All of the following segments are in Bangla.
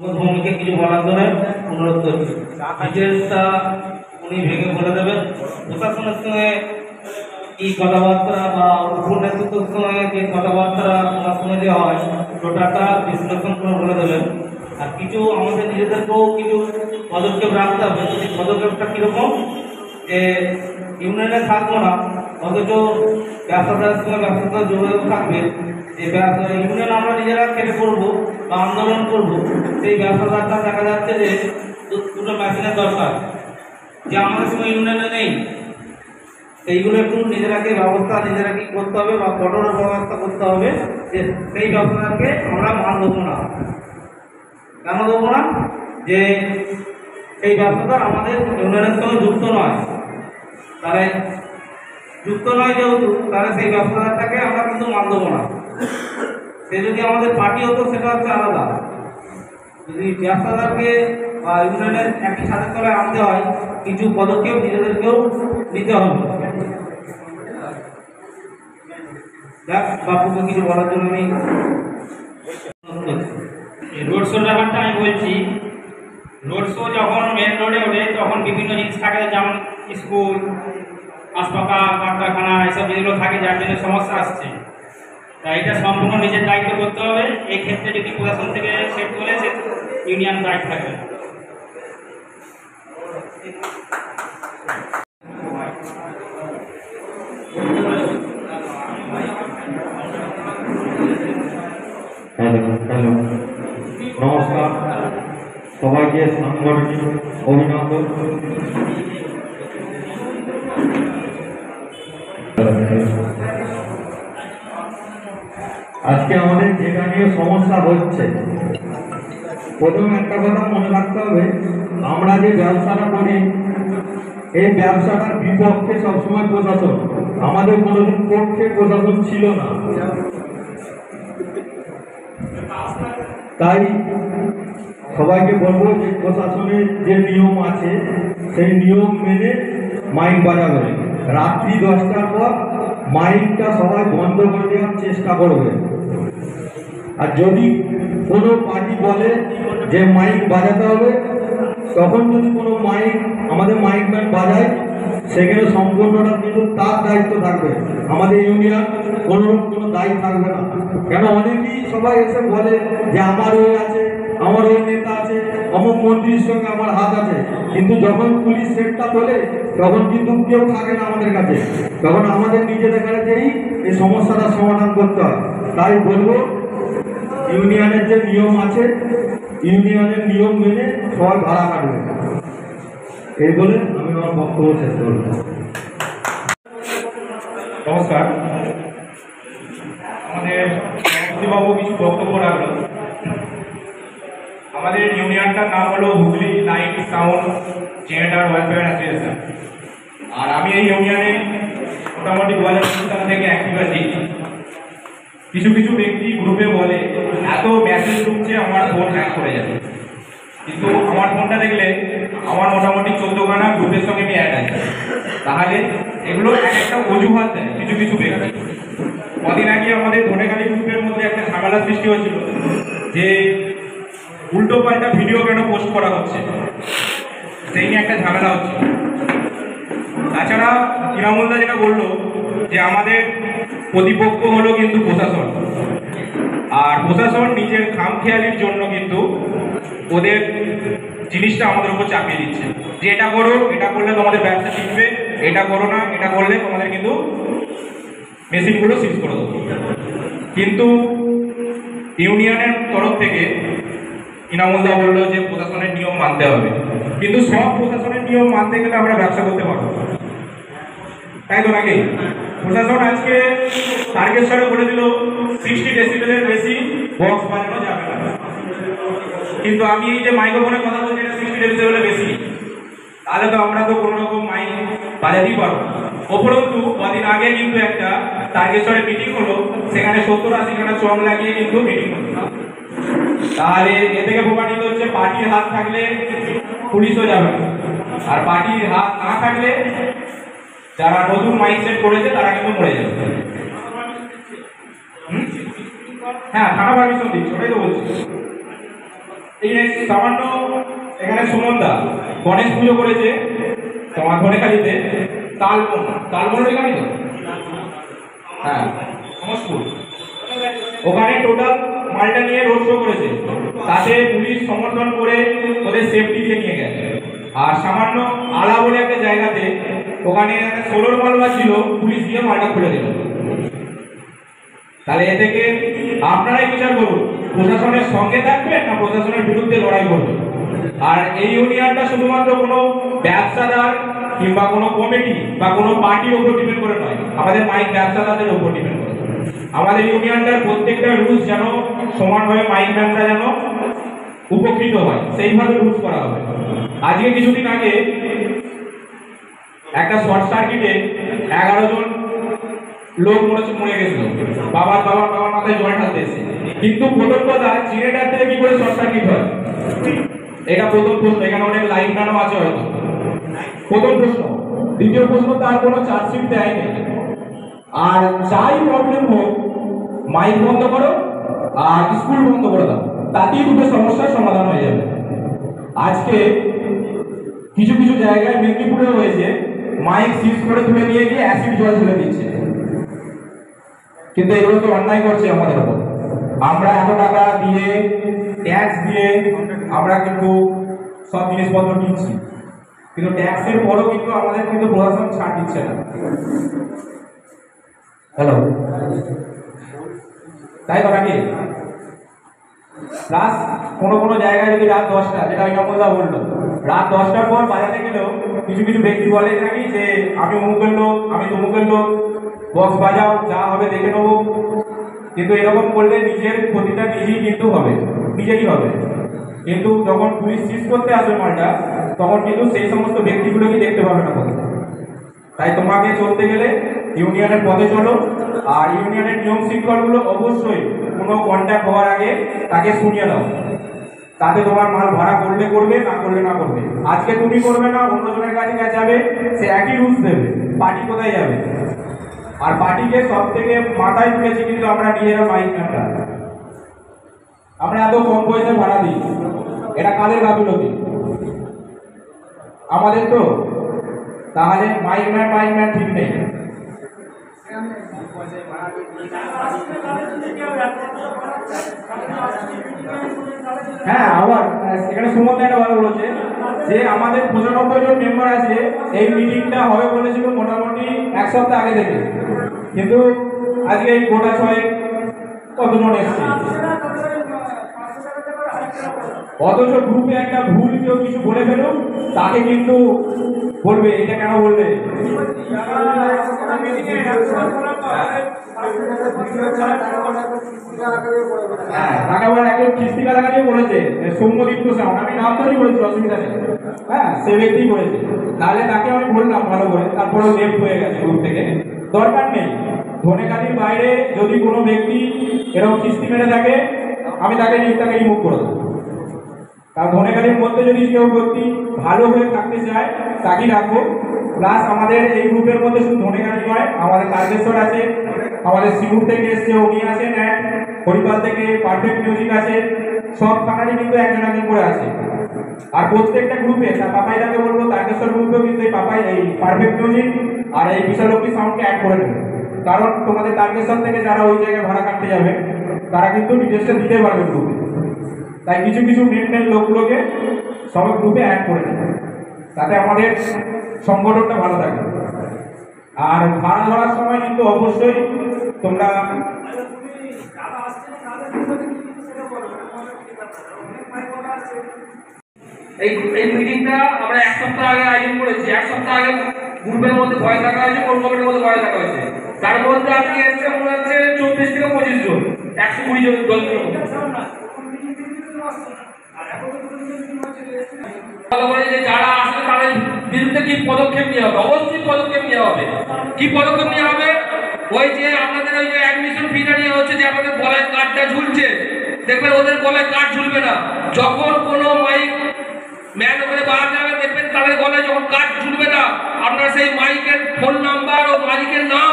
ভূমিকে কিছু বলার জন্য অনুরোধ করছি। ডিটেলসটা উনি ভেঙে বলে দেবেন। প্রশাসনের সঙ্গে কি কথাবার্তা বা উপর নেতৃত্বের সঙ্গে যে কথাবার্তা ওনার সঙ্গে যে হয় টোটালটা বিশ্লেষণ করে বলে দেবেন। আর কিছু আমাদের নিজেদেরকেও কিছু পদক্ষেপ রাখতে হবে। সেই পদক্ষেপটা কীরকম, যে ইউনিয়নে থাকবো না অথচ ব্যবসাদারের সঙ্গে ব্যবসাদার যোগাযোগ থাকবে, যে ইউনিয়ন আমরা নিজেরা কেটে করবো বা আন্দোলন করবো, সেই ব্যবসাদারটা দেখা যাচ্ছে যে দুটো মেশিনের দরকার, যে আমাদের সঙ্গে ইউনিয়নে নেই। সেইগুলো একটু নিজেরাকে নিজেরাকে করতে হবে বা কঠোর ব্যবস্থা করতে হবে যে সেই ব্যবসাদারকে আমরা মাল দেবো না। কেন দেবো না? যে সেই ব্যবসাদার আমাদের ইউনিয়নের সঙ্গে যুক্ত নয়, তাহলে যুক্ত নয় যেহেতু তাহলে সেই ব্যবসাদারটাকে আমরা কিন্তু মাল দেবো না। সে যদি আমাদের পার্টি হতো সেটা হচ্ছে আলাদা। যদি ব্যবসাদারকে বা ইউনিয়নের একই ছাদের তলায় আনতে হয়, কিছু পদক্ষেপ নিজেদেরকেও নিতে হবে। দেখ বাপুকে কিছু বলার জন্য আমি রোড শোর ব্যাপারটা আমি বলছি। রোড শো যখন মেন রোডে ওঠে তখন বিভিন্ন জিনিস থাকে, যেমন স্কুল, হাসপাতাল, কারখানা, এসব যেগুলো থাকে যার জন্য সমস্যা আসছে। তাই এটা সম্পূর্ণ নিজের দায়িত্ব করতে হবে। এই ক্ষেত্রে যদি প্রশাসন থেকে সেট করে সে ইউনিয়ন দায়িত্ব থাকবে। নমস্কার, সবাইকে সাংগঠনিক অভিনন্দন। আজকে আমাদের যেটা নিয়ে সমস্যা হচ্ছে, প্রথম একটা কথা মনে রাখতে হবে, আমরা যে ব্যবসাটা করি এই ব্যবসাটার বিপক্ষে সবসময় প্রশাসন, আমাদের কোনোদিন পক্ষে প্রশাসন ছিল না। তাই সবাইকে বলবো যে প্রশাসনের যে নিয়ম আছে সেই নিয়ম মেনে মাইক বাজাবে। রাত্রি 10টার পর মাইকটা সবাই বন্ধ করে দেওয়ার চেষ্টা করবে। আর যদি কোনো পার্টি বলে যে মাইক বাজাতে হবে, তখন যদি কোনো মাইক আমাদের মাইকম্যান বাজায়, সেখানে সম্পূর্ণটা কিন্তু তার দায়িত্ব থাকবে, আমাদের ইউনিয়ন কোনো দায়ী থাকবে না। কেন অনেকেই সবাই এসে বলে যে আমার ওই আছে, আমার ওই নেতা আছে, অমুক মন্ত্রীর সঙ্গে আমার হাত আছে, কিন্তু যখন পুলিশ সেটটা তোলে তখন কিন্তু কেউ থাকে না আমাদের কাছে। তখন আমাদের নিজেদের কাছেই এই সমস্যাটার সমাধান করতে হয়। তাই বলবো, ইউনিয়নের যে নিয়ম আছে ইউনিয়নের নিয়ম মেনে সবাই ভাড়া কাটবে। এই বলে আমি আমার বক্তব্য শেষ করব। নমস্কার, আমাদের বাবু কিছু বক্তব্য রাখলো। আমাদের ইউনিয়নটার নাম হলো Hooghly light sound generator welfare association. আর আমি এই ইউনিয়নে মোটামুটি 2000 সাল থেকে অ্যাক্টিভ আছি। কিছু কিছু ব্যক্তি গ্রুপে বলে এত মেসেজ ঢুকছে আমার ফোন হ্যাক করে যাবে, কিন্তু আমার ফোনটা দেখলে আমার মোটামুটি 14খানা গ্রুপের সঙ্গে আমি অ্যাড আছে। তাহলে এগুলো একটা অজুহাত দেয় কিছু কিছু ব্যক্তি। কদিন আগে আমাদের ধনেখালি গ্রুপের মধ্যে একটা ঝামেলা সৃষ্টি হয়েছিল যে উল্টো পাল্টা ভিডিও কেন পোস্ট করা হচ্ছে, সেই নিয়ে একটা ঝামেলা হচ্ছে। তাছাড়া ইনামুল্লাহ যেটা বললো যে আমাদের প্রতিপক্ষ হলো কিন্তু প্রশাসন, আর প্রশাসন নিজের খামখেয়ালির জন্য কিন্তু ওদের জিনিসটা আমাদের উপর চাপিয়ে দিচ্ছে যে এটা করো, এটা করলে তোমাদের ব্যবসা টিকবে, এটা করো না, এটা করলে তোমাদের কিন্তু মেশিনগুলো সিজ করে দেবো। কিন্তু ইউনিয়নের তরফ থেকে ইনামুল্লাহ বললো যে প্রশাসনের নিয়ম মানতে হবে, কিন্তু সব প্রশাসনের নিয়ম মানতে গেলে আমরা ব্যবসা করতে পারবো, তাই তো নাকি? প্রশাসন আজকে তারকেশ্বরে বলে দিল 60 ডেসিবেলের বেশি বক্স বাজানো যাবে না, কিন্তু আমি এই যে মাইক্রোফোনে কথা বলছি এটা 60 ডেসিবেলের বেশি, তাহলে তো আমরা তো কোনো রকম মাইক বাজাতেই পারবো। উপরন্তু কদিন আগে কিন্তু একটা তারকেশ্বরে মিটিং হলো, সেখানে 70-80 খানা চং লাগিয়ে কিন্তু মিটিং হলো। তাহলে এ থেকে প্রমাণিত হচ্ছে পার্টির হাত থাকলে পুলিশও যাবে, আর পার্টির হাত না থাকলে যারা নতুন মাইন্ডসেট করেছে তারা কিন্তু মরে যাবে। হ্যাঁ, থানা পারমিশন দিচ্ছে, ওটাই তো বলছি। এই যে সামান্য এখানে সুমনদা গণেশ পুজো করেছে তোমার ধনেখালিতে, তালবন এখানে তো, হ্যাঁ সমস্পুর, ওখানে টোটাল মালটা নিয়ে রোড শো করেছে, তাতে পুলিশ সমর্থন করে ওদের সেফটি দিয়ে নিয়ে গেছে। আর সামান্য আলা বলে একটা জায়গাতে ওখানে একটা সোলোর মালবা ছিল, পুলিশ দিয়ে মালটা খুলে দিল। তাহলে এ থেকে আপনারাই বিচার করুন, প্রশাসনের সঙ্গে থাকবেন না প্রশাসনের বিরুদ্ধে লড়াই করবেন। আর এই ইউনিয়নটা শুধুমাত্র কোনো ব্যবসাদার কিংবা কোনো কমিটি বা কোনো পার্টির উপর ডিপেন্ড করে নয়, আমাদের মাইক ব্যবসাদারদের উপর ডিপেন্ড করে। আমাদের ইউনিয়নটার প্রত্যেকটা রুলস যেন সমানভাবে মাইক ম্যানরা যেন উপকৃত হয়, সেইভাবে রুলস করা হবে। আজকে কিছুদিন আগে একটা শর্ট সার্কিটে 11 জন লোক মরে গেছিল, বাবার মাথায় জল ঢালতে এসে। কিন্তু প্রথম কথা, জেনারেটর থেকে কি করে শর্ট সার্কিট হয়, এটা প্রথম প্রশ্ন। এখানে অনেক লাইন টানো আছে হয়তো, প্রথম প্রশ্ন। দ্বিতীয় প্রশ্ন, তার কোনো চার্জশিট দেয়নি। আর যাই প্রবলেম হোক, মাইক বন্ধ করো আর স্কুল বন্ধ করে দাও, তাতেই দুটো সমস্যার সমাধান হয়ে যাবে। আজকে কিছু কিছু জায়গায় মেদিনীপুরে হয়েছে, মাইক সিজ করে তুলে নিয়ে গিয়ে অ্যাসিড জল ঢেলে দিচ্ছে। কিন্তু এগুলো তো অন্যায় করছে আমাদের উপর। আমরা এত টাকা দিয়ে, ট্যাক্স দিয়ে আমরা কিন্তু সব জিনিসপত্র কিনছি, কিন্তু ট্যাক্সের পরও কিন্তু আমাদের কিন্তু প্রশাসন ছাড় দিচ্ছে না। হ্যালো, তাই তো নাকি? প্লাস কোনো কোনো জায়গায় যদি রাত 10টা, যেটা ইনামুল্লাহ বললো, রাত 10টার পর বাজাতে গেলেও কিছু কিছু ব্যক্তি বলে নাকি যে আমি অমুকের লোক, আমি তমুকের লোক, বক্স বাজাও, যা হবে দেখে নেবো। কিন্তু এরকম করলে নিজের ক্ষতিটা নিজেই কিন্তু হবে, নিজেরই হবে। কিন্তু যখন পুলিশ সিজ করতে আসবে মালটা, তখন কিন্তু সেই সমস্ত ব্যক্তিগুলোকে দেখতে পাবে না। তাই তোমাকে চলতে গেলে ইউনিয়নের পথে চলো, আর ইউনিয়নের নিয়ম শৃঙ্খলগুলো অবশ্যই কোনো কন্ট্যাক্ট হওয়ার আগে তাকে শুনিয়ে দাও। তাতে তোমার মাল ভাড়া করলে করবে, না করলে না করবে। আজকে তুমি করবে না, অন্যজনের কাছে যাবে, সে একই রুলস দেবে। পার্টি কোথায় যাবে? আর পার্টিকে সব থেকে মাথায় তুলেছি কিন্তু আমরা নিজেরা মাইক ম্যানরা। আমরা এত কম পয়সায় ভাড়া দিই, এটা কাদের গাফিলতি? আমাদের তো। তাহলে মাইক ম্যান ঠিক নেই। হ্যাঁ, আবার এখানে সুমন একটা ভালো বলেছে যে আমাদের 95 জন মেম্বার আছে, এই মিটিংটা হবে বলেছিল মোটামুটি 1 সপ্তাহ আগে থেকে, কিন্তু আজকে এই গোটা 6 কতজন এসছে। অথচ গ্রুপে একটা ভুল কেউ কিছু বলে ফেলুক, তাকে কিন্তু বলবে এটা কেন বলবে। হ্যাঁ, তাকে আবার একজন কিস্তি কাটাকাটিও বলেছে, সৌম্যদীপ্ত সাউন্ড, আমি নাম ধরেই বলেছি, অসুবিধা নেই। হ্যাঁ, সে ব্যক্তি করেছে। তাহলে তাকে আমি বললাম ভালো করে, তারপরেও লেফট হয়ে গেছে গ্রুপ থেকে। দরকার নেই। ধনেখালির বাইরে যদি কোনো ব্যক্তি এরকম কিস্তি মেরে থাকে, আমি তাকে রিমুভ করে দেবো। কারণ ধনেখালির মধ্যে যদি কেউ ব্যক্তি ভালো হয়ে থাকতে চায়, তাকেই রাখবো। প্লাস আমাদের এই গ্রুপের মধ্যে শুধু ধনেখালি নয়, আমাদের তারকেশ্বর আছে, আমাদের সিঙ্গুর থেকে এসছে উনি আছেন, হরিপাল থেকে পারফেক্ট মিউজিক আছে, সব থানারই কিন্তু একজন একজন করে আছে। আর প্রত্যেকটা গ্রুপে তার পাপাইদাকে বলবো, তারকেশ্বর গ্রুপেও কিন্তু এই পাপাই, এই পারফেক্ট মিউজিক আর এই বিশালক্ষী সাউন্ডকে অ্যাড করে নেবে। কারণ তোমাদের তারকেশ্বর থেকে যারা ওই জায়গায় ভাড়া কাটতে যাবে, তারা কিন্তু ডিটেলসটা দিতে পারবে গ্রুপে। তাই কিছু কিছু মেন লোকগুলোকে সব গ্রুপে অ্যাড করে দেবে, তাতে আমাদের সংগঠনটা ভালো থাকে। আর ভাড়া ধরার সময় কিন্তু অবশ্যই তোমরা এই মিটিংটা আমরা 1 সপ্তাহ আগে আয়োজন করেছি। 1 সপ্তাহ আগে গ্রুপের মধ্যে ভয় থাকা হয়েছে, কোন কমিটির মধ্যে ভয় থাকা হয়েছে। তার মধ্যে আজকে এসছে মনে হচ্ছে 24 থেকে 25 জন, 120 জন, 10 জন। যারা আসলে তাদের বিরুদ্ধে কি পদক্ষেপ নেওয়া হবে? অবশ্যই পদক্ষেপ নেওয়া হবে। কি পদক্ষেপ নেওয়া হবে? ওই যে আপনাদের ওই যে অ্যাডমিশন ফিটা নিয়ে হচ্ছে, যে আপনাদের গলায় কার্ডটা ঝুলছে, দেখবেন ওদের গলায় কার্ড ঝুলবে না। যখন কোনো মাইক ম্যান ওখানে বার যাবে, দেখবেন তাদের গলায় যখন কার্ড ঝুলবে না, আপনারা সেই মাইকের ফোন নাম্বার ও মালিকের নাম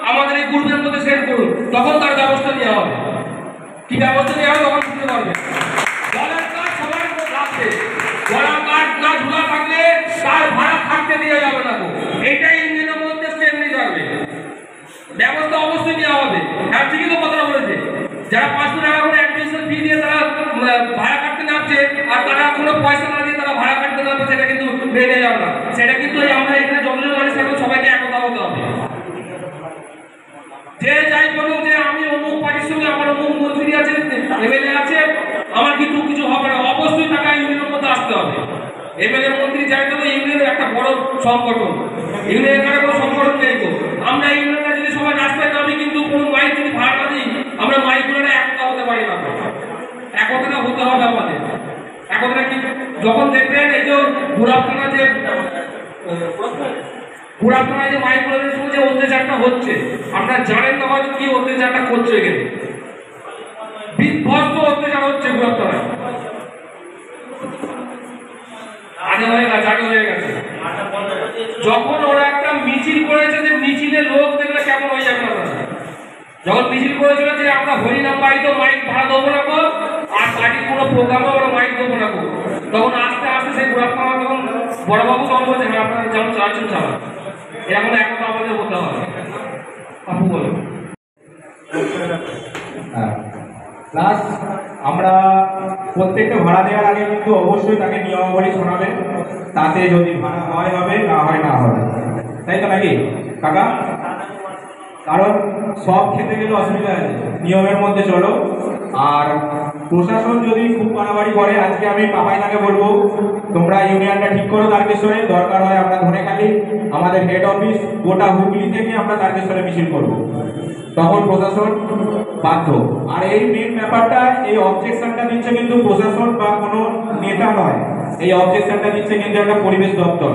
আমাদের এই গ্রুপের মধ্যে সেন্ড করুন, তখন তার ব্যবস্থা নেওয়া হবে। কি ব্যবস্থা নেওয়া হবে তখন বুঝতে পারবেন। গলার কার্ড সবাই যারা 500 টাকা করে অ্যাডমিশন ফি দিয়ে তারা ভাড়া কাটতে নামছে আর তারা কোনো পয়সা না দিয়ে তারা ভাড়া কাটতে নামছে, সেটা কিন্তু মেনে যাবে না। সেটা কিন্তু আমরা এখানে যতজন মানুষ থাকবো সবাইকে একতা হতে হবে। যে যাই বলুক যে আমি অমুক পার্টির সঙ্গে আমার অমুক মন্ত্রী আছে, এমএলএ আছে, আমার কিন্তু কিছু হবে না, অবশ্যই টাকা ইউনিয়নের মধ্যে আসতে হবে। এমএলএ মন্ত্রী যাই তো ইউনিয়নের একটা বড় সংগঠন, ইউনিয়নের এখানে কোনো সংগঠন নেই তো। আমরা ইউনিয়নে যদি সবাই রাস্তায় নামি কিন্তু কোনো মাইক যদি ভাড়া না দিই, আমরা মাইকগুলো একতা হতে পারি না। একতাটা হতে হবে আমাদের। একতাটা কি যখন দেখবেন এই যে বুড়াপখানা যে মাইকগুলোর সঙ্গে যে অত্যাচারটা হচ্ছে, আপনারা জানেন না হয়তো কি অত্যাচারটা করছে, এখানে বিধ্বস্ত অত্যাচার হচ্ছে বুড়াপখানায়। আগে হয়ে গেছে। যখন ওরা একটা মিছিল করেছে, যে মিছিলে লোক দেখলে কেমন হয়ে যাবে না, যখন মিছিল করেছিল যে আমরা হরিনাম বাড়িতে মাইক ভাড়া দেবো না গো, আর পার্টির কোনো প্রোগ্রামে আমরা মাইক দেবো না গো, তখন আস্তে আস্তে সেই বুড়াপখানা তখন বড়বাবু তখন বলছে হ্যাঁ আপনারা যেমন চাচ্ছেন চালান। এরকম একটা আমাদের হতে হবে। আপু বলো। প্লাস আমরা প্রত্যেকটা ভাড়া দেওয়ার আগে কিন্তু অবশ্যই তাকে নিয়মাবলী শোনাবেন, তাতে যদি ভাড়া হয় হবে, না হয় না হবে, তাই তো নাকি কাকা? কারণ সব খেতে গেলে অসুবিধা আছে, নিয়মের মধ্যে চলো। আর প্রশাসন যদি খুব বাড়াবাড়ি করে, আজকে আমি পাপাইদাকে বলবো তোমরা ইউনিয়নটা ঠিক করো তারকেশ্বরে, দরকার হয় আমরা ধনেখালি আমাদের হেড অফিস গোটা হুগলি থেকে আমরা তারকেশ্বরে মিছিল করবো, তখন প্রশাসন বাধ্য। আর এই মেন ব্যাপারটা, এই অবজেকশনটা দিচ্ছে কিন্তু প্রশাসন বা কোনো নেতা নয়, এই অবজেকশনটা দিচ্ছে কিন্তু একটা পরিবেশ দপ্তর।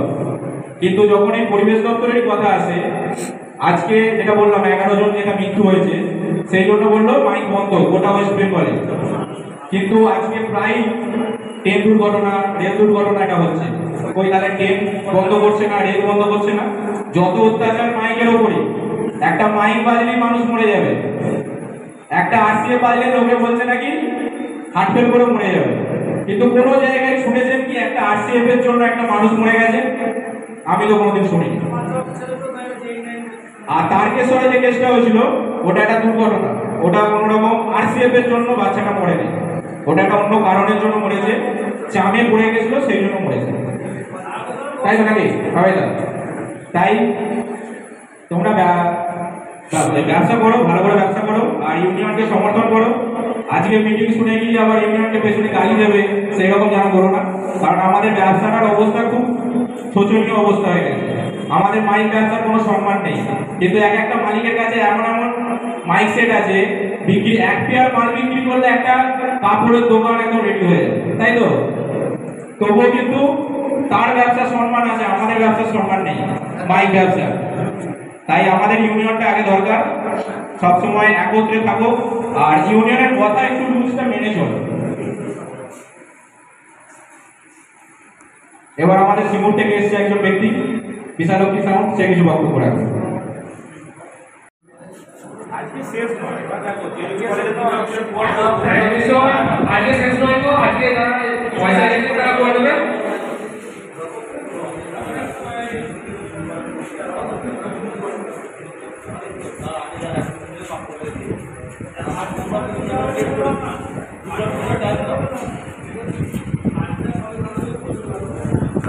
কিন্তু যখন এই পরিবেশ দপ্তরের কথা আসে, আজকে যেটা বললাম 11 জন যেটা মৃত্যু হয়েছে, সেই জন্য বললো মাইক বন্ধ গোটা ওয়েস্ট বেঙ্গলে। কিন্তু আজকে প্রায় ট্রেন দুর্ঘটনা, রেল দুর্ঘটনা এটা হচ্ছে, ওই তাহলে ট্রেন বন্ধ করছে না, রেল বন্ধ করছে না, যত অত্যাচার মাইকের ওপরে। একটা মাইক বাজলেই মানুষ মরে যাবে, একটা আরসিএফ বাজলে লোকে বলছে নাকি হার্ট ফেল করে মরে যাবে, কিন্তু কোনো জায়গায় শুনেছেন কি একটা আরসিএফ এর জন্য একটা মানুষ মরে গেছে? আমি তো কোনোদিন শুনিনি। আর তারকেশ্বরে যে কেসটা হয়েছিল ওটা একটা দুর্ঘটনা, ওটা কোনো রকম আরসিএফ এর জন্য বাচ্চাটা মরেনি, ওটা একটা অন্য কারণের জন্য মরেছে, চামে পড়ে গেছিল সেই জন্য মরেছে, তাই তো নাকি পাবেদা? তাই তোমরা ব্যবসা করো, ভালো করে ব্যবসা করো, আর ইউনিয়নকে সমর্থন করো। আজকে মিটিং শুনে গিয়ে আবার ইউনিয়নকে পেছনে গালি দেবে সেই রকম যেন করো না, কারণ আমাদের ব্যবসাটার অবস্থা খুব শোচনীয় অবস্থা হয়ে গেছে। আমাদের মাইক ব্যবসার কোনো সম্মান নেই, কিন্তু এক একটা মালিকের কাছে এমন এমন মাইক সেট আছে, বিক্রি 1 পেয়ার মাল বিক্রি করলে একটা কাপড়ের দোকান একদম রেডি হয়ে যায়, তাই তো? তবুও কিন্তু তার ব্যবসার সম্মান আছে, আমাদের ব্যবসার সম্মান নেই মাইক ব্যবসা। তাই আমাদের ইউনিয়নটা আগে দরকার, সবসময় একত্রে থাকো, আর ইউনিয়নের কথা একটু রুলসটা মেনে চলো। এবার আমাদের সিঙ্গুর থেকে এসেছে একজন ব্যক্তি, বিশালক্ষী সাউন্ড, সে কিছু বক্তব্য রাখবে। আজকে শেষ নয় গো, আজকে যারা পয়সা রেখে তারা করে দেবে।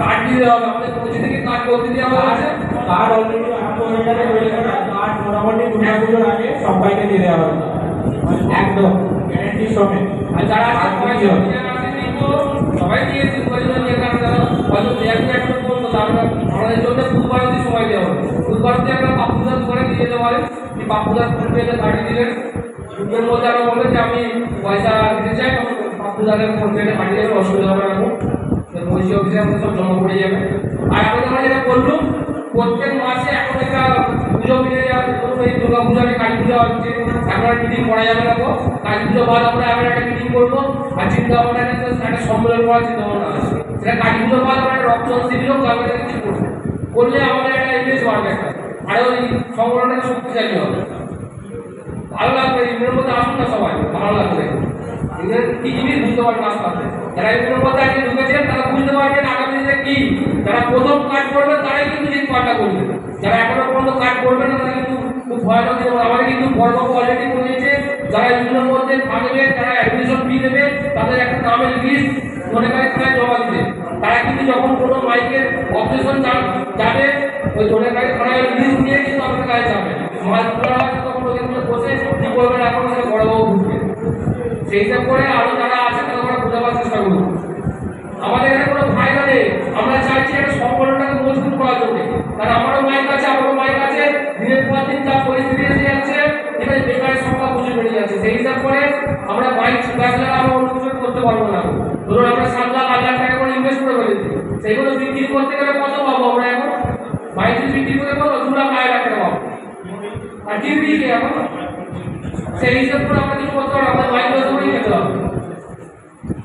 কার্ড দিয়ে দেওয়া হবে, আমাদের পৌঁছে থেকে কার্ড করতে দেওয়া আছে। কার্ড অলরেডি আরম্ভ হয়ে গেছে, কার্ড মোটামুটি দুর্গাপুজোর আগে সবাইকে দিয়ে দেওয়া হবে, একদম গ্যারান্টি সমেত। আর যারা পয়সা আসেনি তো সবাই দিয়েছে, পয়সা নিয়ে কারণ হয়তো একটা বলতো তারপরে আমাদের জন্য বুধবার অবধি সময় দেওয়া হবে। বুধবার অবধি একটা পাপ্পুদার করে দিয়ে দেওয়া হয়, এই পাপ্পুদার ফোন পেতে পাঠিয়ে দিলেন, দুটোর মধ্যে আমরা বলবেন যে আমি পয়সা দিতে চাই, পাপ্পুদারের ফোন পেতে পাঠিয়ে দেবেন, অসুবিধা হবে না। পয়সা অফিসে আমাদের সব জমা পড়ে যাবে। আর এখন আমরা যেটা বললাম, প্রত্যেক মাসে এখন একটা পুজো মিলে যাবে, এই দুর্গা পুজো কালী পুজো হচ্ছে, এখন মিটিং করা যাবে না, কালী পুজো বাদ আমরা আবার একটা মিটিং করবো। আর চিন্তা ভাবনা একটা সম্মেলন করার চিন্তা ভাবনা আছে, সেটা কালী পুজো বাদ আমরা রক্তদান শিবিরও গ্রামের কিছু করবো, করলে আমাদের একটা ইমেজ বাড়বে, একটা আরো ওই সংগঠনটা শক্তিশালী হবে। ভালো লাগবে, এগুলোর মধ্যে আসুন না সবাই, ভালো লাগবে। এদের কি জিনিস বুঝতে পারবেন আস্তে আস্তে, যারা এগুলোর মধ্যে আগে ঢুকেছেন তারা বুঝতে পারবেন আগামী দিনে কি, যারা প্রথম কাজ করবে তারাই কিন্তু জিত পাল্টা করবে, যারা এখনো পর্যন্ত কাজ করবে না তারা কিন্তু খুব ভয়ানক দিন। আমাদের কিন্তু বড়বাবু অলরেডি বলেছে যারা এগুলোর মধ্যে থাকবে, যারা অ্যাডমিশন ফি দেবে, তাদের একটা নামের লিস্ট ধনেখালি থানায় জমা দিতে। তারা কিন্তু যখন কোনো মাইকের অপারেশন যাবে, ওই ধনেখালি থানায় লিস্ট নিয়ে কিন্তু আমাদের কাছে যাবে। মাল তোলা হয় তখন ওদের বসে কি করবেন, এখন সেটা বড়বাবু বুঝবে। সেই হিসাব করে আরো যারা আছে তাদের আমরা বোঝাবার চেষ্টা করব। আমাদের এখানে কোনো ফায়দা নেই, আমরা চাইছি একটা সংগঠনটাকে মজবুত করার জন্য। কারণ আমারও মাইক আছে, আমারও মাইক আছে, দিনের পর দিন যা পরিস্থিতি এসে যাচ্ছে, এখানে বেকারের সংখ্যা প্রচুর বেড়ে যাচ্ছে। সেই হিসাব করে আমরা মাইক ব্যবসা আমরা অন্য কিছু করতে পারবো না। ধরুন আমরা 7 লাখ 8 লাখ টাকা করে ইনভেস্ট করে ফেলেছি, সেইগুলো বিক্রি করতে গেলে কত পাবো আমরা? এখন মাইক বিক্রি করে কত 2 লাখ 2.5 লাখ টাকা পাবো, আর টিভি কে এখন সেই হিসাব করে আমরা কিছু করতে পারবো। আমাদের মাইক ব্যবসা করেই খেতে হবে।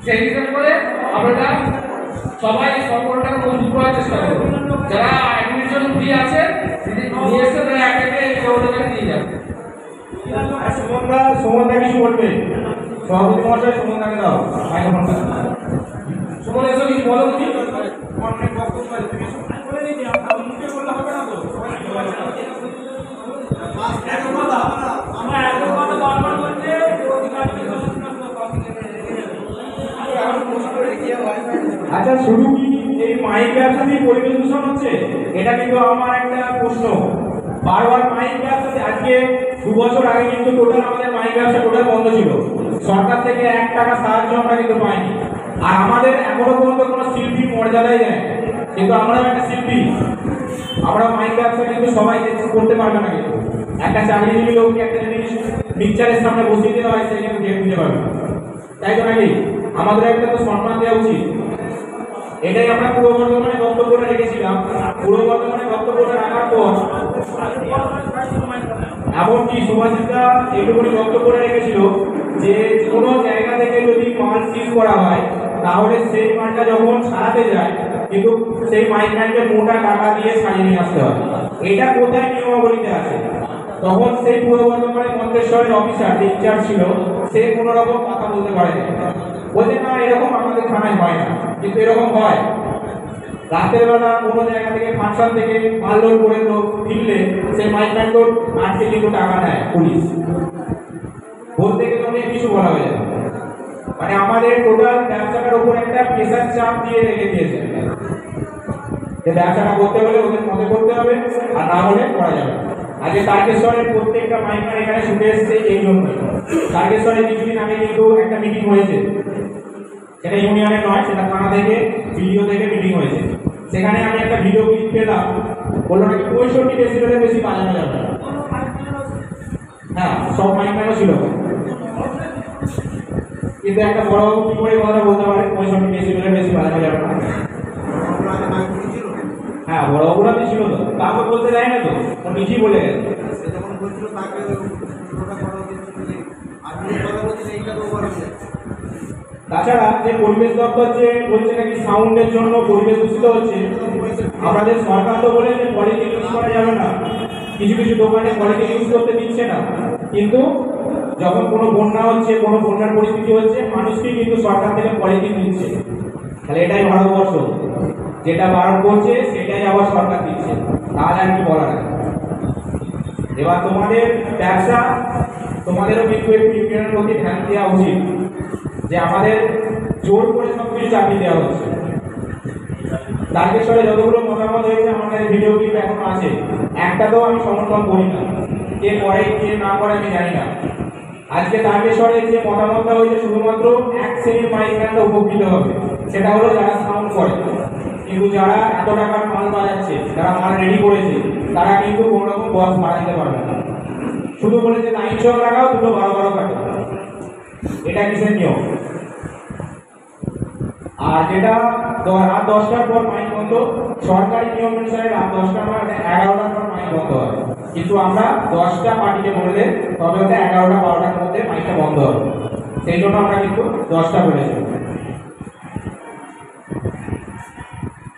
সেই হিসাব করে আমরা সবাই সংগঠনটাকে মজবুত করার চেষ্টা করব। যারা অ্যাডমিশন ফি আছে নিয়ে এসে তারা একাকে এই সংগঠনটাকে নিয়ে যাবে। সুমনদা কিছু বলবে? সভাপতি মহাশয় সুমনদাকে দাও মাইক্রোফোনটা। সুমন এসে কিছু বলো তুমি। আচ্ছা, শুধু কি এই মাইক ব্যবসাতেই পরিবেশ দূষণ হচ্ছে? এটা কিন্তু আমার একটা প্রশ্ন। বারবার মাইক ব্যবসাতে, আজকে 2 বছর আগে কিন্তু টোটাল আমাদের মাইক ব্যবসা টোটাল বন্ধ ছিল। সরকার থেকে 1 টাকা সাহায্য আমরা কিন্তু পাইনি। আর আমাদের এখনো পর্যন্ত কোনো শিল্পী মর্যাদাই দেয়, কিন্তু আমরাও একটা শিল্পী। আমরা মাইক ব্যবসা কিন্তু সবাই করতে পারবে না। কিন্তু একটা চাকরিজীবী লোককে একটা জিনিস মিক্সচারের সামনে বসিয়ে দেওয়া হয়, সে কিন্তু গেট বুঝে পারবে, তাই তো নাকি? আমাদের একটা তো সম্মান দেওয়া উচিত। এটাই আমরা পূর্ব বর্ধমানে বক্তব্যটা রেখেছিলাম। পূর্ব বর্ধমানে বক্তব্যটা রাখার পর এমনকি সুভাষিতা এইটুকুনি বক্তব্যটা রেখেছিল যে কোনো জায়গা থেকে যদি মাল সিজ করা হয় তাহলে সেই মালটা যখন ছাড়াতে যায় কিন্তু সেই মাইকম্যানকে মোটা টাকা দিয়ে ছাড়িয়ে নিয়ে আসতে হয়। এটা কোথায় নিয়মাবলীতে আছে? তখন সেই পূর্ব বর্ধমানে মন্তেশ্বরের অফিসার যে ইনচার্জ ছিল, সে কোনো রকম কথা বলতে পারেনি, বলছে না এরকম আমাদের থানায় হয় না। কিন্তু এরকম হয়। রাতের বেলা কোনো জায়গা থেকে ফাংশন থেকে মাল লোড করে লোক ফিরলে সেই মাইকম্যান লোড আটকে কিন্তু টাকা নেয় পুলিশ। বলতে গেলে অনেক কিছু বলা হয়ে যায়। মানে আমাদের টোটাল ব্যবসাটার উপর একটা প্রেশার চাপ দিয়ে রেখে দিয়েছে যে ব্যবসাটা করতে হলে ওদের মনে করতে হবে, আর না হলে করা যাবে। আজকে তারকেশ্বরের প্রত্যেকটা মাইকম্যান এখানে ছুটে এসছে এই জন্যই। তারকেশ্বরে কিছুদিন আগে কিন্তু একটা মিটিং হয়েছে, সেটা ইউনিয়নের নয়, সেটা থানা থেকে ভিডিও থেকে মিটিং হয়েছে। সেখানে আমি একটা ভিডিও ক্লিপ পেলাম, বললো নাকি 65 ডেসিবেলের বেশি বাজানো যাবে না। হ্যাঁ, সব মাইকম্যানও ছিল, কিন্তু একটা বড় কি করে কথা বলতে পারে 65 ডেসিবেলের বেশি বাজানো যাবে না? হ্যাঁ, বড়বাবুরা তো ছিল, তো কাউকে বলতে দেয় না, তো ও নিজেই বলে গেছে। তাছাড়া যে পরিবেশ দপ্তর যে বলছে নাকি সাউন্ডের জন্য পরিবেশ দূষিত হচ্ছে, আমাদের সরকার তো বলে যে পলিথিন ইউজ করা যাবে না, কিছু কিছু দোকানে পলিথিন ইউজ করতে দিচ্ছে না, কিন্তু যখন কোনো বন্যা হচ্ছে, কোনো বন্যার পরিস্থিতি হচ্ছে, মানুষকে কিন্তু সরকার থেকে পলিথিন দিচ্ছে। তাহলে এটাই ভারতবর্ষ, যেটা বারণ করছে সেটাই আবার সরকার দিচ্ছে, তাহলে আর কি বলার আছে? এবার তোমাদের ব্যবসা, তোমাদেরও কিন্তু একটু ইউনিয়নের প্রতি ধ্যান দেওয়া উচিত যে আমাদের জোর করে সব কিছু চাপিয়ে দেওয়া হচ্ছে। তারকেশ্বরে যতগুলো মতামত হয়েছে আমার কাছে ভিডিও ক্লিপ এখনো আছে, একটাতেও আমি সমর্থন করি না। কে করে কে না করে আমি জানি না। আজকে তারকেশ্বরে যে মতামতটা হয়েছে শুধুমাত্র এক শ্রেণীর মাইকম্যানরা উপকৃত হবে, সেটা হলো যারা সাউন্ড করে। কিন্তু যারা এত টাকার মাল বাজাচ্ছে, যারা মাল রেডি করেছে, তারা কিন্তু কোনো রকম বস ভাড়া দিতে পারবে না। শুধু বলেছে লাইন চক লাগাও, দুটো 12 কাটো। এটা কিসের নিয়ম? আর যেটা রাত 10টার পর মাইক বন্ধ, সরকারি নিয়ম অনুসারে রাত 10টার পর 11টার পর মাইক বন্ধ হয়, কিন্তু আমরা 10টা পার্টিকে বললে তবে ওটা 11টা 12টার মধ্যে মাইকটা বন্ধ হবে। সেই জন্য আমরা কিন্তু 10টা বলেছি।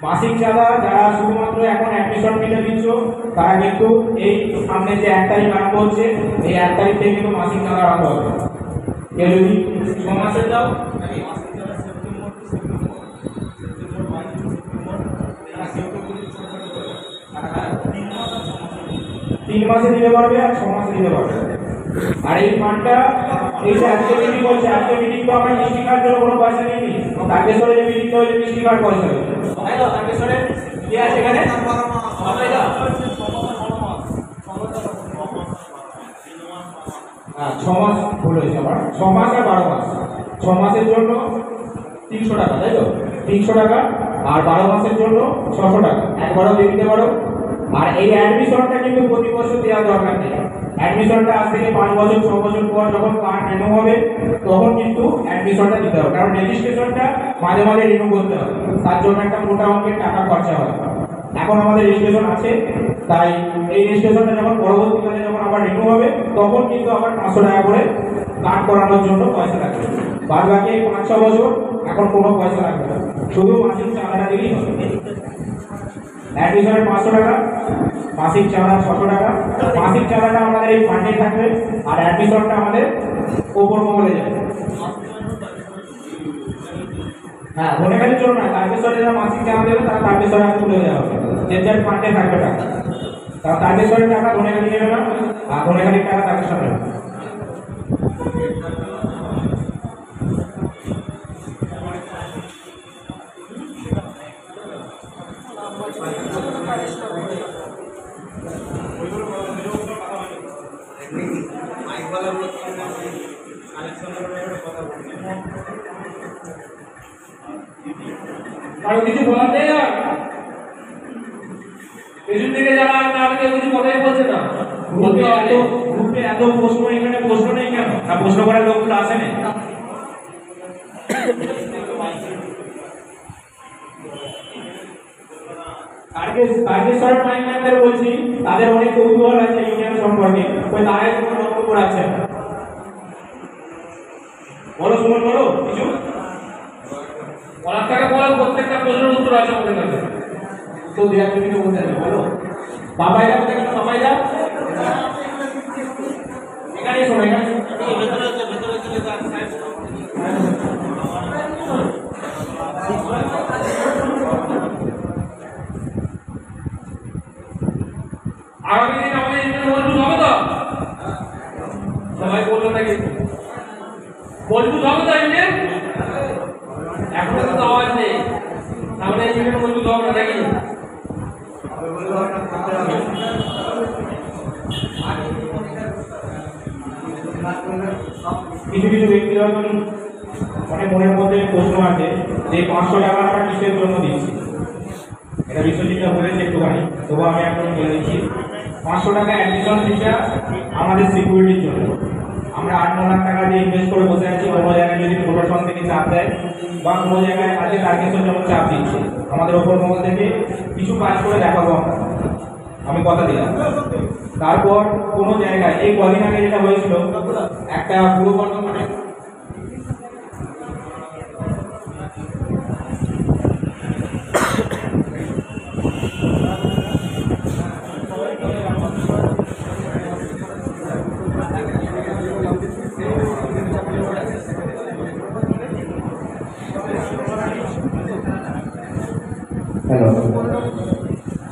মাসিক চাঁদা যারা শুধুমাত্র এখন অ্যাডমিশন ফিটা দিচ্ছ, তারা কিন্তু এই সামনে যে 1 তারিখ আরম্ভ হচ্ছে, এই 1 তারিখ থেকে কিন্তু মাসিক চাঁদা আরম্ভ হবে। কেউ যদি 6 মাসের দাও, 3 মাসে দিতে পারবে আর 6 মাসে দিতে পারবে। আর এই ফান্ডটা এই যে আজকে মিটিং হচ্ছে, আজকে মিটিং তো আমরা মিষ্টি খাওয়ার জন্য কোনো পয়সা নিইনি। তারকেশ্বরে যে মিটিংটা হয়েছে মিষ্টি খাওয়ার পয়সা হয়েছে, তাই তো? তারকেশ্বরে কি আছে এখানে? হ্যাঁ, 6 মাস ভুল হয়েছে আমার, 6 মাস আর 12 মাস। 6 মাসের জন্য 300 টাকা, তাই তো? 300 টাকা, আর 12 মাসের জন্য 600 টাকা একবারও দিয়ে দিতে পারো। আর এই অ্যাডমিশনটা কিন্তু প্রতি বছর দেওয়া দরকার নেই। অ্যাডমিশনটা আজ থেকে 5 বছর 6 বছর পর যখন কার্ড রিনিউ হবে তখন কিন্তু অ্যাডমিশনটা দিতে হবে, কারণ রেজিস্ট্রেশনটা মাঝে মাঝে রিনিউ করতে হবে, তার জন্য একটা মোটা অঙ্কের টাকা খরচা হয়। এখন আমাদের রেজিস্ট্রেশন আছে, তাই এই রেজিস্ট্রেশনটা যখন পরবর্তীকালে যখন আবার রিনিউ হবে তখন কিন্তু আবার 500 টাকা করে কার্ড করানোর জন্য পয়সা লাগবে। বাদ বাকি 5-6 বছর এখন কোনো পয়সা লাগবে না, শুধু মাসিক চাঁদাটা দিলেই হবে। অ্যাডমিশনের 500 টাকা, মাসিক চাঁদা 600 টাকা। মাসিক চাঁদাটা আমাদের এই ফান্ডে থাকবে, আর অ্যাডমিশনটা আমাদের ওপর মহলে যাবে। হ্যাঁ, ধনেখালির জন্য না, তারকেশ্বরে যারা মাসিক চাঁদা দেবে তারা তারকেশ্বরে তুলে দেওয়া হবে, যে যার ফান্ডে থাকবে টাকা। তারা তারকেশ্বরের টাকা ধনেখালি নেবে না, আর ধনেখালির টাকা তারকেশ্বর নেবে। আর কিছু বলার নেই, আর পেছন থেকে যারা আমাকে কিছু কথাই বলছে না। গ্রুপে এত প্রশ্ন, এখানে প্রশ্ন নেই কেন? না, প্রশ্ন করার লোকগুলো আসে না। তারকেশ্বরের মাইকম্যানদের বলছি, তাদের অনেক কৌতূহল আছে ইউনিয়ন সম্পর্কে, ওই তারাই কোনো বক্তব্য রাখছে। বলো সুমন, বলো কিছু বলার থেকে বলার প্রত্যেকটা প্রশ্নের উত্তর আছে আমাদের কাছে। তো দু এক মিনিটে বলতে হবে, বলো। বাবাইরা কোথায় গেল? বাবাইরা এখানে শোনো, এখানে আগামী দিন আমাদের ইউনিয়ন মজবুত হবে তো? সবাই বললো নাকি মজবুত হবে তো ইউনিয়ন? এখনো তো আওয়াজ নেই, তাহলে ইউনিয়ন মজবুত হবে না নাকি? কিছু কিছু ব্যক্তির মানে মনের মধ্যে প্রশ্ন আছে যে 500 টাকা আমরা কিসের জন্য দিচ্ছি। এটা বিশ্বজিৎটা বলেছে একটুখানি, তবু আমি এখন বলে দিচ্ছি। 500 টাকা অ্যাডমিশন ফিটা আমাদের সিকিউরিটির জন্য। আমরা 8-9 লাখ টাকা দিয়ে ইনভেস্ট করে বসে আছি, কোনো জায়গায় যদি প্রশাসন থেকে চাপ দেয় বা কোনো জায়গায় আছে তারকেশ্বর যেমন চাপ দিচ্ছে, আমাদের ওপর মহল থেকে কিছু কাজ করে দেখাবো আমি কথা দিলাম। তারপর কোনো জায়গায় এই কদিন আগে যেটা হয়েছিল, একটা পূর্ব বর্ধমানে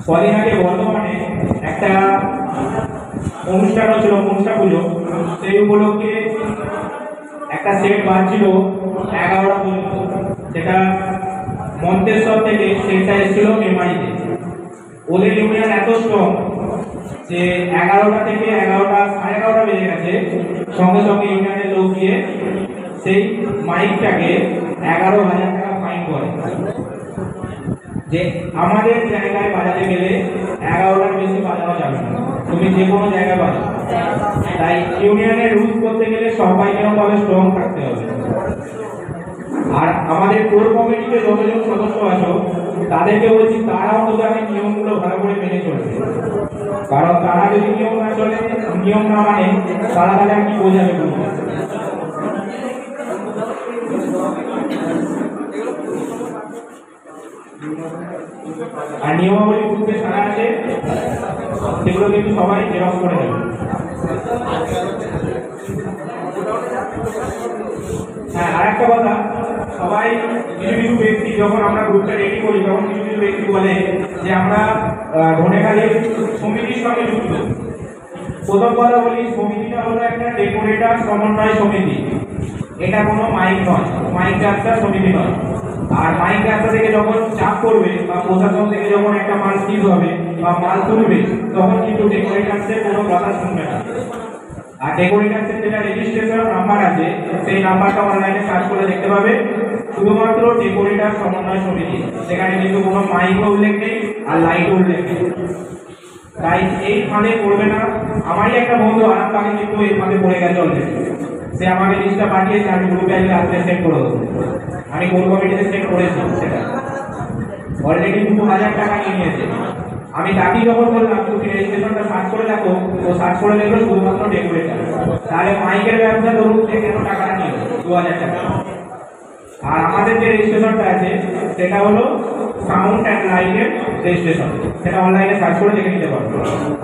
কদিন আগে বর্ধমানে একটা অনুষ্ঠান হচ্ছিল, মনসা পুজো। সেই উপলক্ষে একটা সেট বাজছিল 11টা পর্যন্ত। সেটা মন্তেশ্বর থেকে সেটটা এসেছিল মেমারিতে। ওদের ইউনিয়ন এত স্ট্রং যে 11টা থেকে 11:30 বেজে গেছে, সঙ্গে সঙ্গে ইউনিয়নের লোক গিয়ে সেই মাইকটাকে 11,000 টাকা ফাইন করে, যে আমাদের জায়গায় বাজাতে গেলে 11টার বেশি বাজানো যাবে না, তুমি যে কোনো জায়গায় বাজাও। তাই ইউনিয়নের রুলস করতে গেলে সবাইকেভাবে স্ট্রং থাকতে হবে। আর আমাদের কোর কমিটিতে যতজন সদস্য আছো তাদেরকে বলছি, তারা অন্তত আগে নিয়মগুলো ভালো করে মেনে চলবে, কারণ তারা যদি নিয়ম না চলে, নিয়ম না মানে, তারা তাদের কি বোঝাবে বলবে। আর নিয়মাবলী গ্রুপে সারা আছে, সেগুলো কিন্তু সবাই জেরক্স করে নেবে। হ্যাঁ, আর একটা কথা, সবাই কিছু কিছু ব্যক্তি যখন আমরা গ্রুপটা রেডি করি তখন কিছু কিছু ব্যক্তি বলে যে আমরা ধনেখালির সমিতির সঙ্গে যুক্ত, প্রথম কথা বলি, সমিতিটা হলো একটা ডেকোরেটর সমন্বয় সমিতি। এটা কোনো মাইক নয়, মাইক যাত্রা সমিতি নয়। আর মাইক যাত্রা থেকে যখন চাপ করবে বা প্রশাসন থেকে যখন একটা মাল সিজ হবে বা মাল তুলবে, তখন কিন্তু ডেকোরেটারদের কোনো কথা শুনবে না। আর ডেকোরেটারদের যেটা রেজিস্ট্রেশন নাম্বার আছে, সেই নাম্বারটা অনলাইনে সার্চ করে দেখতে পাবে, শুধুমাত্র ডেকোরেটর সমন্বয় সমিতি। সেখানে কিন্তু কোনো মাইকও উল্লেখ নেই আর লাইটও উল্লেখ নেই। তাই এই ফাঁদে পড়বে না। আমারই একটা বন্ধু আরামবাগে কিন্তু এই ফাঁদে পড়ে গেছে অলরেডি। সে আমাকে লিস্টটা পাঠিয়েছে, আমি গ্রুপে আজকে রাত্রে সেন্ড করে দেবো। আমি কোন কমিটিতে সেন্ড করেছি সেটা অলরেডি 2000 টাকা নিয়ে নিয়েছে। আমি তাকে যখন বললাম তুমি রেজিস্ট্রেশনটা সার্চ করে দেখো, ও সার্চ করে দেখলো শুধুমাত্র ডেকোরেটর। তাহলে মাইকের ব্যবসা ধরুন যে কেন টাকাটা নিল 2000 টাকা। আর আমাদের যে রেজিস্ট্রেশনটা আছে সেটা হলো সাউন্ড অ্যান্ড লাইটের রেজিস্ট্রেশন। সেটা অনলাইনে সার্চ করে দেখে নিতে পারবো,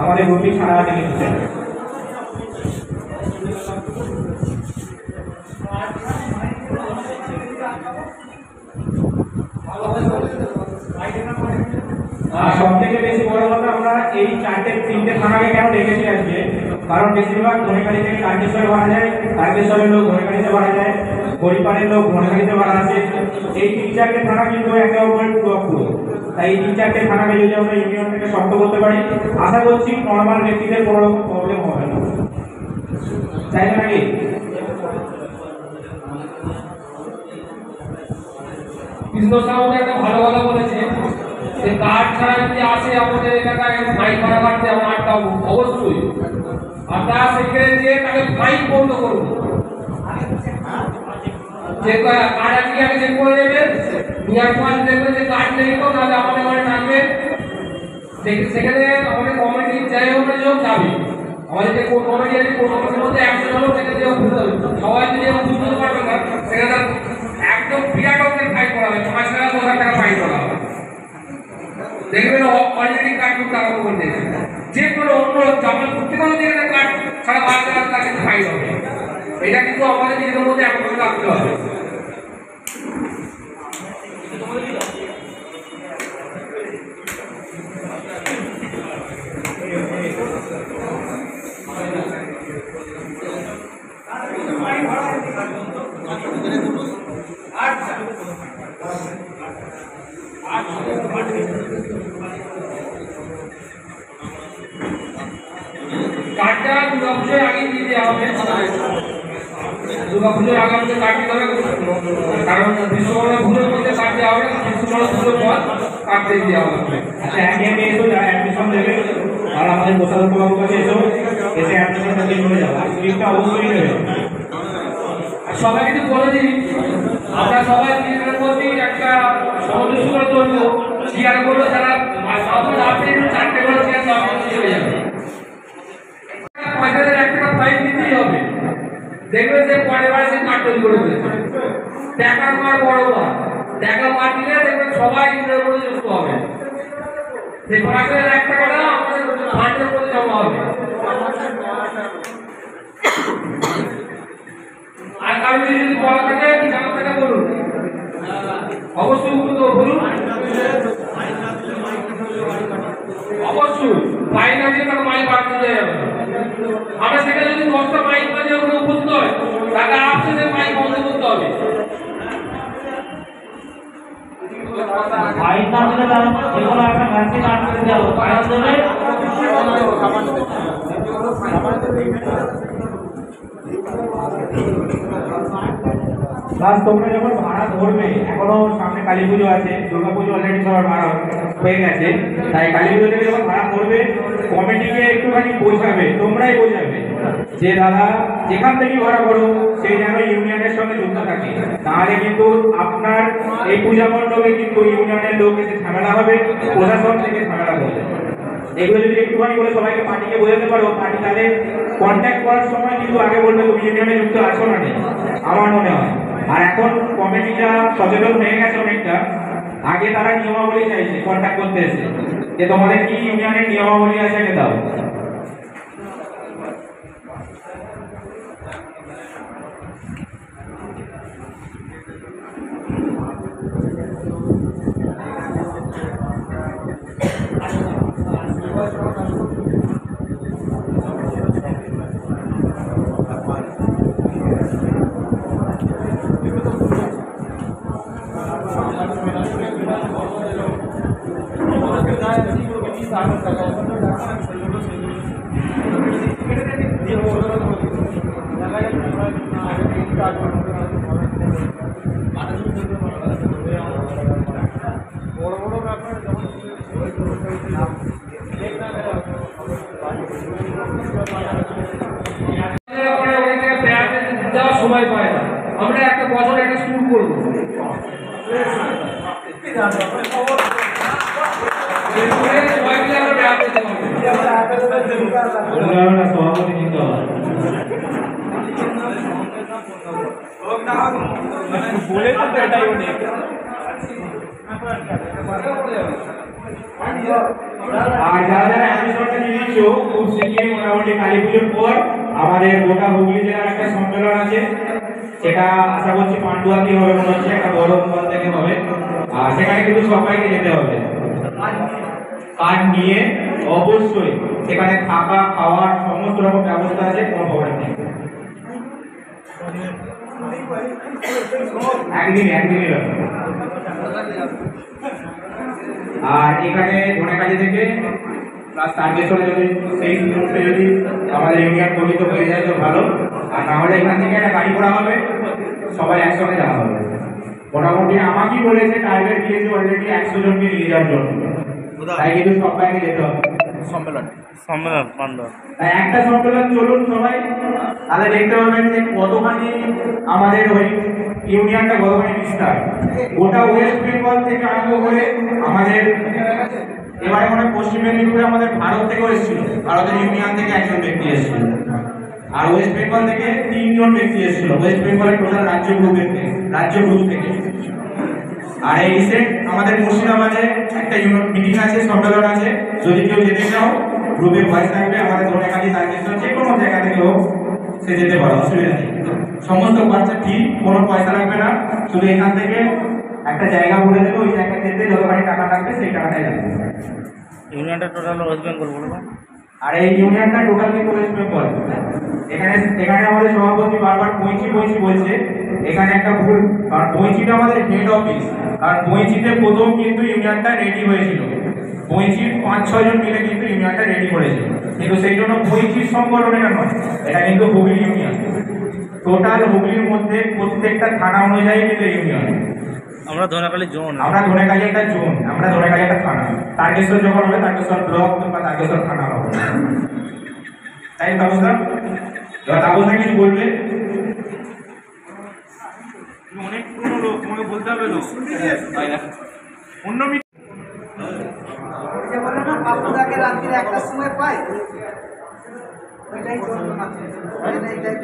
আমাদের গ্রুপে ছাড়া আছে কিন্তু সেটা। আর সব থেকে বেশি বড় কথা, আমরা এই তিনটে থানাকে কেন ডেকেছি আজকে, কারণ বেশিরভাগ ধনেখালি থেকে তারকেশ্বরে ভাড়া যায়, তারকেশ্বরের লোক ধনেখালিতে ভাড়া যায়, হরিপালের লোক ধনেখালিতে ভাড়া আসে। এই 3-4টে থানা কিন্তু একে অপরের ব্লক পুরো। তাই এই 3-4টে থানাকে যদি আমরা ইউনিয়ন থেকে শক্ত করতে পারি, আশা করছি নর্মাল ব্যক্তিদের কোনো রকম প্রবলেম হবে না। তাই না নাকি? কৃষ্ণ সাউন্ড একটা ভালো কথা বলেছে যে কার্ড ছাড়া যদি আসে আমাদের এলাকায় মাইক ভাড়া কাটতে আমরা আটকাবো অবশ্যই। আর তার সেখানে যে তাকে মাইক বন্ধ করুন, যে কার্ড আছে আগে চেক করে নেবেন, নেওয়ার পর দেখবেন যে কার্ড নেই তো তাহলে আমাদের ঘরে টানবেন। সেখানে আমাদের কমিটির যাই হোক না যোগ যাবে, আমাদের যে কমিটি আছে কমিটির মধ্যে 100 জন সেখানে যে ঘুরতে হবে, সবাই যদি বুঝতে পারবে না সেখানে একদম বিরাট অঙ্কের ফাইন করা হবে, 5 টাকা 1000 টাকা ফাইন করা হবে। দেখবেন অলরেডি কার্ড করতে আরম্ভ করে দিয়েছে। যে কোনো অন্য যেমন প্রত্যেকের দিকে কার্ড ছাড়া 5 টাকা তার কিন্তু ফাইন হবে। এটা কিন্তু আমাদের নিজেদের মধ্যে এখন রাখতে হবে। কার্ডটা দুর্গাপুজোর আগে দিয়ে দেওয়া হবে, দুর্গাপুজোর আগে আমাদের কার্ড দিতে হবে, কারণ বিশ্বকর্মা পুজোর মধ্যে কার্ড দেওয়া হবে, বিশ্বকর্মা পুজোর পর কার্ড দিয়ে দেওয়া হবে। আচ্ছা, একে এসো, যারা অ্যাডমিশন দেবে আর আমাদের প্রশাসক বাবুর কাছে এসো, এসে অ্যাডমিশনটা দিয়ে চলে যাবো। স্লিপটা অবশ্যই নেবে। সবাই কিন্তু বলে দিই, আমরা সবাই নিজেদের মধ্যে একটা সমাবেশ করে চলবো। চেয়ার গুলো যারা আপনি 4টে করে চেয়ার চলে যাবে, 5000 টাকা ফাইন দিতেই হবে। দেখবেন যে পরের বার সে কার্ড তৈরি করে দেবে, টাকার মার বড় মার, টাকা মার দিলে দেখবেন সবাই নিজের মধ্যে যুক্ত হবে। সেই 5000 টাকাটা আমাদের ফান্ডের মধ্যে জমা হবে। আর কারো যদি বলা থাকে কি জানা থাকে বলুন, অবশ্যই উত্তর বলুন। অবশ্যই ফাইন না দিয়ে তাকে মাইক বাড়তে যাবে। আমরা সেখানে যদি 10টা মাইক বাজে ওখানে উপস্থিত হয়, তাকে আপসে মাইক বন্ধ করতে হবে। ফাইন না দিলে তার যে কোনো একটা মেশিন আটকে দেওয়া হবে, ফাইন দেবে। প্লাস তোমরা যখন ভাড়া ধরবে, এখনো সামনে কালী পুজো আছে, দুর্গা পুজো অলরেডি সবার ভাড়া হয়ে গেছে, তাই কালী পুজো থেকে যখন ভাড়া ধরবে কমিটিকে একটুখানি বোঝাবে, তোমরাই বোঝাবে যে দাদা যেখান থেকে ভাড়া করো সেই যেন ইউনিয়নের সঙ্গে যুক্ত থাকে। তাহলে কিন্তু আপনার এই পূজা মণ্ডপে কিন্তু ইউনিয়নের লোক এসে ঝামেলা হবে, প্রশাসন থেকে ঝামেলা করবে। এগুলো যদি একটুখানি করে সবাইকে পার্টিকে বোঝাতে পারো, পার্টি তাহলে কন্ট্যাক্ট করার সময় কিন্তু আগে বলবে তুমি ইউনিয়নে যুক্ত আছো না নেই, আমার মনে হয়। আর এখন কমিটিটা সচেতন হয়ে গেছে অনেকটা। আগে তারা নিয়মাবলী চাইছে কন্ট্যাক্ট করতে এসে, যে তোমাদের কি ইউনিয়নের নিয়মাবলী আছে আগে দাও। যাওয়ার সময় পায় না। আমরা একটা বছর একটা স্কুল করবো, সভাপতি নিতে হবে। আর যারা যারা অ্যাডমিশনটা নিয়েছো খুব শিগগিরই মোটামুটি কালী পুজোর পর আমাদের গোটা হুগলি জেলার একটা সম্মেলন আছে, সেটা আশা করছি পান্ডুয়াতেই হবে, মনে হচ্ছে একটা বড় অনুপাত থেকে হবে। আর সেখানে কিন্তু সবাইকে যেতে হবে, কার্ড নিয়ে অবশ্যই। সেখানে থাকা খাওয়ার সমস্ত রকম ব্যবস্থা আছে, কোনো প্রবলেম নেই। একদিনই আর এখানে ধনেকালি থেকে প্লাস তারকেশ্বরে যদি সেই মুহূর্তে যদি আমাদের ইউনিয়ন গঠিত হয়ে যায় তো ভালো, আর না হলে এখান থেকে একটা গাড়ি করা হবে, সবাই একসঙ্গে যাওয়া হবে। মোটামুটি আমাকেই বলেছে, টার্গেট দিয়েছে অলরেডি 100 জনকে নিয়ে যাওয়ার জন্য, তাই কিন্তু সবাইকে যেতে হবে সম্মেলন তাই একটা সম্মেলন চলুন সবাই, তাহলে দেখতে পাবেন যে কতখানি আমাদের ওই ইউনিয়নটা কতখানি বিস্তার। গোটা ওয়েস্ট বেঙ্গল থেকে আরম্ভ করে আমাদের এবারে মনে হয় পশ্চিম মেদিনীপুরে আমাদের ভারত থেকেও এসেছিল, ভারতের ইউনিয়ন থেকে একজন ব্যক্তি এসেছিল, আর ওয়েস্ট বেঙ্গল থেকে 3 জন ব্যক্তি এসেছিল, ওয়েস্ট বেঙ্গলের টোটাল রাজ্য গ্রুপ থেকে। আর এই রিসেন্ট আমাদের মুর্শিদাবাদে একটা মিটিং আছে, সম্মেলন আছে, যদি কেউ যেতে চাও গ্রুপে ভয়েস থাকবে, আমাদের ধনেকালি তারকেশ্বর যে কোনো জায়গা থেকে হোক সে যেতে পারে, অসুবিধা নেই। সমস্ত খরচা ঠিক, কোনো পয়সা লাগবে না, শুধু এখান থেকে একটা জায়গা বলে দেবে, ওই জায়গা যেতে যতখানি টাকা লাগবে সেই টাকাটাই লাগবে। ইউনিয়নটা টোটাল ওয়েস্ট বেঙ্গল বলবো। আর এই ইউনিয়নটা টোটাল কিন্তু ওয়েস্ট বেঙ্গল। এখানে আমাদের সভাপতি বারবার পঁইচি বলছে, এখানে একটা ভুল, কারণ পঁইচিটা আমাদের হেড অফিস, আর পঁইচিতে প্রথম কিন্তু ইউনিয়নটা রেডি হয়েছিল, পঁইচির 5-6 জন মিলে কিন্তু ইউনিয়নটা রেডি করেছিল, কিন্তু সেই জন্য পঁইচির সংগঠন এটা নয়, এটা কিন্তু হুগলি ইউনিয়ন। টোটাল হুগলির মধ্যে প্রত্যেকটা থানা অনুযায়ী কিন্তু ইউনিয়ন। আমরা ধনেকালি জোন, আমরা ধনেকালি একটা জোন, আমরা ধনেকালি একটা থানা। তারকেশ্বর যখন হবে তারকেশ্বর ব্লক বা তারকেশ্বর থানা হবে, তাই তাপসদা? এবার তাপসদা কিছু বলবে? অনেক পুরনো লোক, তোমাকে বলতে হবে না অন্য বলে না বাপুদাকে রাত্রি 1টার সময় পাই, ওইটাই চলতো না, এটাই